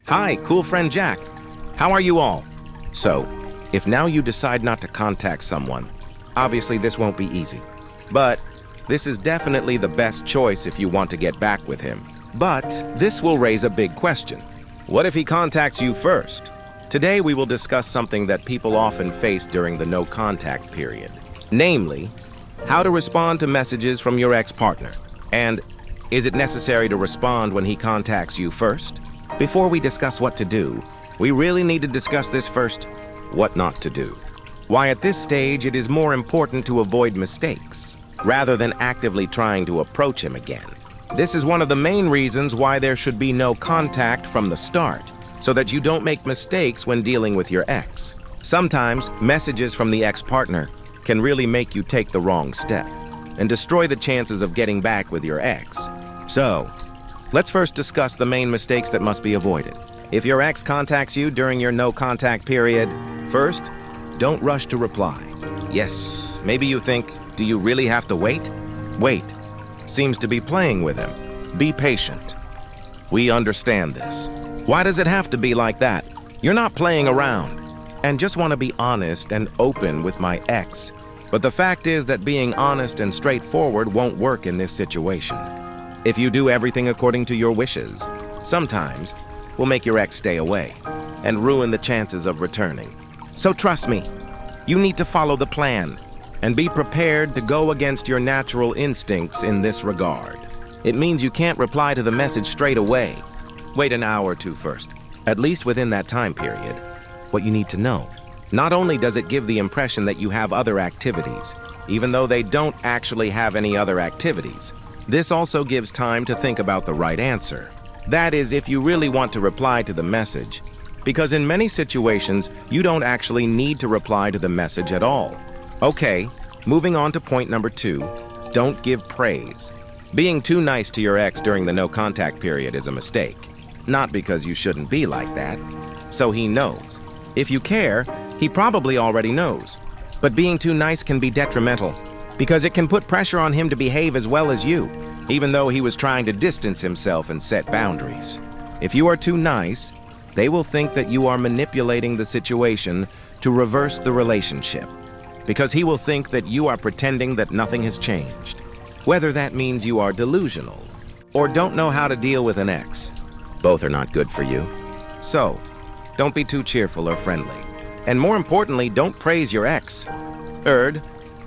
Hi, cool friend Jack. How are you all? So, if now you decide not to contact someone, obviously this won't be easy. But this is definitely the best choice if you want to get back with him. But this will raise a big question. What if he contacts you first? Today we will discuss something that people often face during the no contact period. Namely, how to respond to messages from your ex-partner. And is it necessary to respond when he contacts you first? Before we discuss what to do, we really need to discuss this first, what not to do. Why at this stage it is more important to avoid mistakes, rather than actively trying to approach him again. This is one of the main reasons why there should be no contact from the start, so that you don't make mistakes when dealing with your ex. Sometimes, messages from the ex-partner can really make you take the wrong step and destroy the chances of getting back with your ex. So, let's first discuss the main mistakes that must be avoided. If your ex contacts you during your no contact period, first, don't rush to reply. Yes, maybe you think, do you really have to wait? Wait seems to be playing with him. Be patient. We understand this. Why does it have to be like that? You're not playing around. And just want to be honest and open with my ex. But the fact is that being honest and straightforward won't work in this situation. If you do everything according to your wishes, sometimes will make your ex stay away and ruin the chances of returning. So trust me, you need to follow the plan and be prepared to go against your natural instincts in this regard. It means you can't reply to the message straight away. Wait an hour or two first, at least within that time period. What you need to know, not only does it give the impression that you have other activities, even though they don't actually have any other activities, this also gives time to think about the right answer. That is, if you really want to reply to the message, because in many situations, you don't actually need to reply to the message at all. Okay, moving on to point number 2, don't give praise. Being too nice to your ex during the no contact period is a mistake. Not because you shouldn't be like that. So he knows. If you care, he probably already knows. But being too nice can be detrimental, because it can put pressure on him to behave as well as you, even though he was trying to distance himself and set boundaries. If you are too nice, they will think that you are manipulating the situation to reverse the relationship, because he will think that you are pretending that nothing has changed. Whether that means you are delusional or don't know how to deal with an ex, both are not good for you. So, don't be too cheerful or friendly. And more importantly, don't praise your ex. Third,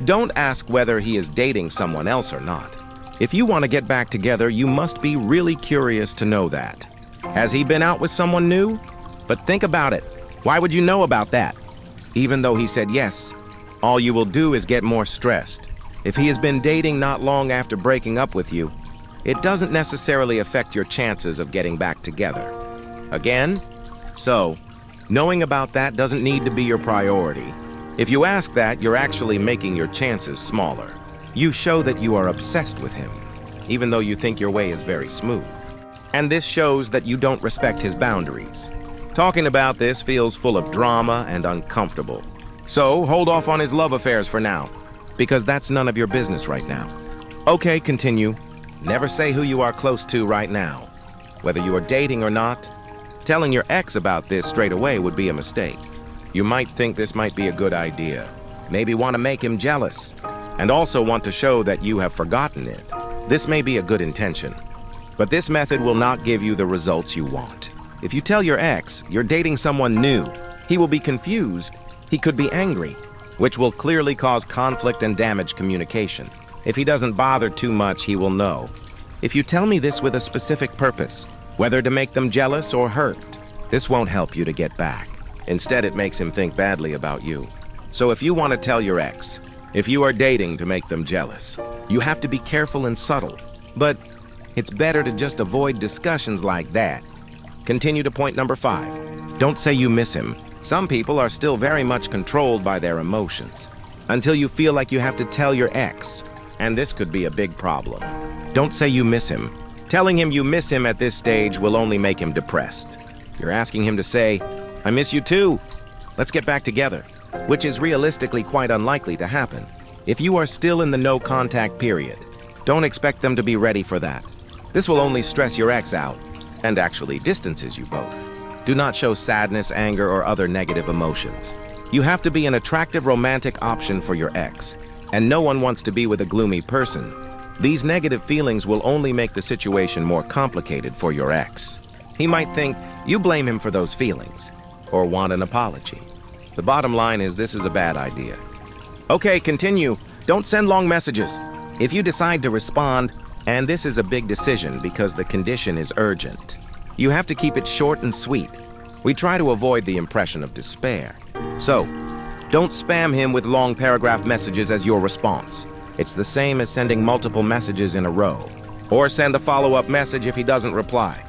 don't ask whether he is dating someone else or not. If you want to get back together, you must be really curious to know that. Has he been out with someone new? But think about it. Why would you know about that? Even though he said yes, all you will do is get more stressed. If he has been dating not long after breaking up with you, it doesn't necessarily affect your chances of getting back together. Again? So, knowing about that doesn't need to be your priority. If you ask that, you're actually making your chances smaller. You show that you are obsessed with him, even though you think your way is very smooth. And this shows that you don't respect his boundaries. Talking about this feels full of drama and uncomfortable. So, hold off on his love affairs for now, because that's none of your business right now. Okay, continue. Never say who you are close to right now. Whether you are dating or not, telling your ex about this straight away would be a mistake. You might think this might be a good idea. Maybe want to make him jealous, and also want to show that you have forgotten it. This may be a good intention, but this method will not give you the results you want. If you tell your ex you're dating someone new, he will be confused. He could be angry, which will clearly cause conflict and damage communication. If he doesn't bother too much, he will know. If you tell me this with a specific purpose, whether to make them jealous or hurt, this won't help you to get back. Instead, it makes him think badly about you. So if you want to tell your ex, if you are dating to make them jealous, you have to be careful and subtle. But it's better to just avoid discussions like that. Continue to point number 5. Don't say you miss him. Some people are still very much controlled by their emotions, until you feel like you have to tell your ex, and this could be a big problem. Don't say you miss him. Telling him you miss him at this stage will only make him depressed. You're asking him to say, I miss you too. Let's get back together, which is realistically quite unlikely to happen. If you are still in the no contact period, don't expect them to be ready for that. This will only stress your ex out and actually distances you both. Do not show sadness, anger, or other negative emotions. You have to be an attractive romantic option for your ex, and no one wants to be with a gloomy person. These negative feelings will only make the situation more complicated for your ex. He might think you blame him for those feelings, or want an apology. The bottom line is this is a bad idea. Okay, continue. Don't send long messages. If you decide to respond, and this is a big decision because the condition is urgent, you have to keep it short and sweet. We try to avoid the impression of despair. So, don't spam him with long paragraph messages as your response. It's the same as sending multiple messages in a row. Or send a follow-up message if he doesn't reply.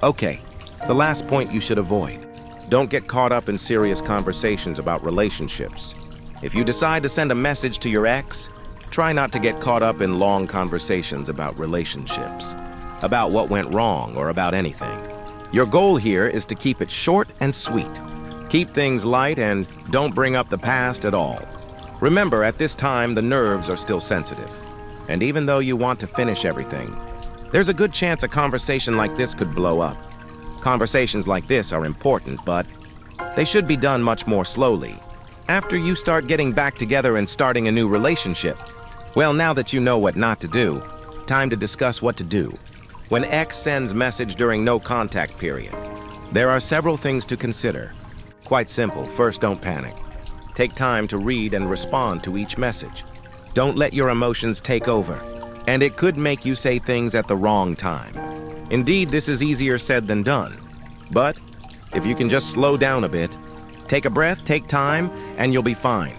Okay, the last point you should avoid. Don't get caught up in serious conversations about relationships. If you decide to send a message to your ex, try not to get caught up in long conversations about relationships, about what went wrong or about anything. Your goal here is to keep it short and sweet. Keep things light and don't bring up the past at all. Remember, at this time, the nerves are still sensitive. And even though you want to finish everything, there's a good chance a conversation like this could blow up. Conversations like this are important, but they should be done much more slowly. After you start getting back together and starting a new relationship. Well, now that you know what not to do, time to discuss what to do. When X sends message during no contact period, there are several things to consider. Quite simple. First, don't panic. Take time to read and respond to each message. Don't let your emotions take over, and it could make you say things at the wrong time. Indeed, this is easier said than done. But if you can just slow down a bit, take a breath, take time, and you'll be fine.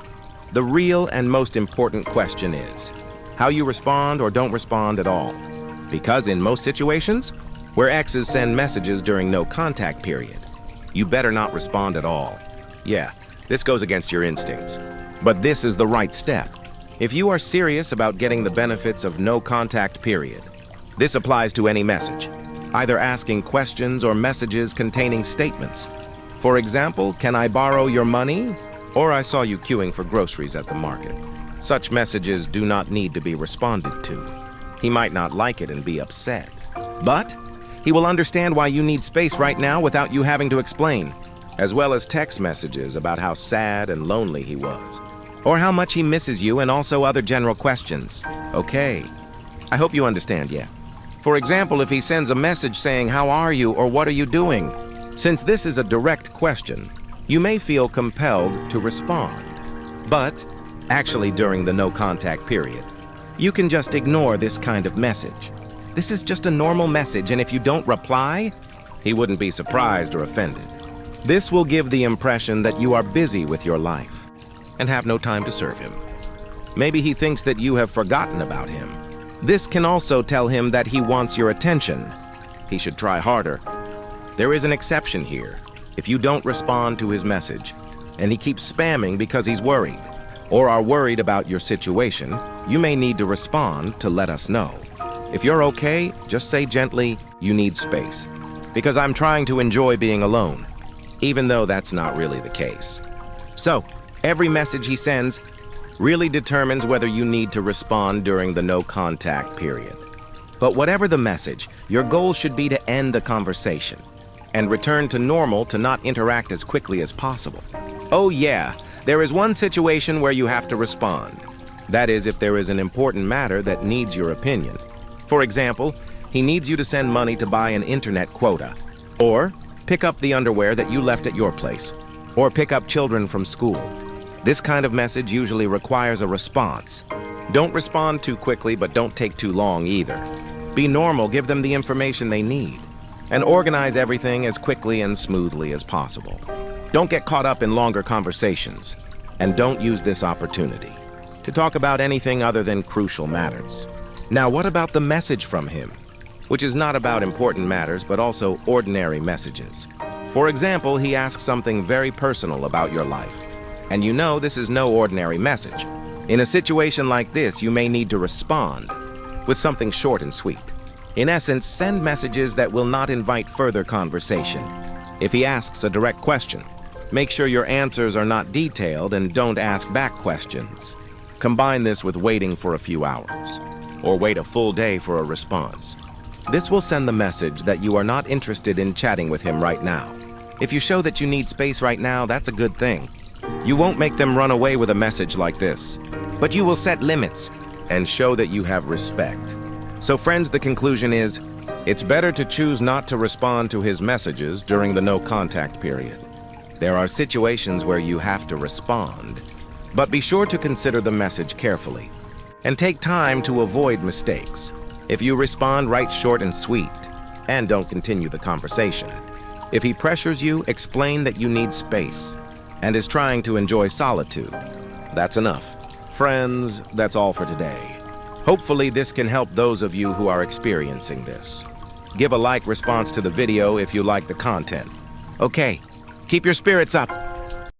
The real and most important question is how you respond or don't respond at all. Because in most situations, where exes send messages during no contact period, you better not respond at all. Yeah, this goes against your instincts. But this is the right step. If you are serious about getting the benefits of no contact period, this applies to any message, either asking questions or messages containing statements. For example, can I borrow your money? Or I saw you queuing for groceries at the market. Such messages do not need to be responded to. He might not like it and be upset. But he will understand why you need space right now without you having to explain, as well as text messages about how sad and lonely he was, or how much he misses you, and also other general questions. Okay, I hope you understand, yeah. For example, if he sends a message saying, "How are you?" or "What are you doing?" Since this is a direct question, you may feel compelled to respond. But actually, during the no contact period, you can just ignore this kind of message. This is just a normal message, and if you don't reply, he wouldn't be surprised or offended. This will give the impression that you are busy with your life and have no time to serve him. Maybe he thinks that you have forgotten about him. This can also tell him that he wants your attention. He should try harder. There is an exception here. If you don't respond to his message, and he keeps spamming because he's worried, or are worried about your situation, you may need to respond to let us know. If you're okay, just say gently, "You need space," because I'm trying to enjoy being alone, even though that's not really the case. So, every message he sends really determines whether you need to respond during the no contact period. But whatever the message, your goal should be to end the conversation and return to normal, to not interact as quickly as possible. Oh yeah, there is one situation where you have to respond. That is, if there is an important matter that needs your opinion. For example, he needs you to send money to buy an internet quota, or pick up the underwear that you left at your place, or pick up children from school. This kind of message usually requires a response. Don't respond too quickly, but don't take too long either. Be normal, give them the information they need, and organize everything as quickly and smoothly as possible. Don't get caught up in longer conversations, and don't use this opportunity to talk about anything other than crucial matters. Now, what about the message from him, which is not about important matters, but also ordinary messages? For example, he asks something very personal about your life, and you know this is no ordinary message. In a situation like this, you may need to respond with something short and sweet. In essence, send messages that will not invite further conversation. If he asks a direct question, make sure your answers are not detailed and don't ask back questions. Combine this with waiting for a few hours, or wait a full day for a response. This will send the message that you are not interested in chatting with him right now. If you show that you need space right now, that's a good thing. You won't make them run away with a message like this, but you will set limits and show that you have respect. So friends, the conclusion is, it's better to choose not to respond to his messages during the no contact period. There are situations where you have to respond, but be sure to consider the message carefully and take time to avoid mistakes. If you respond, write short and sweet and don't continue the conversation. If he pressures you, explain that you need space and is trying to enjoy solitude. That's enough. Friends, that's all for today. Hopefully this can help those of you who are experiencing this. Give a like response to the video if you like the content. Okay, keep your spirits up.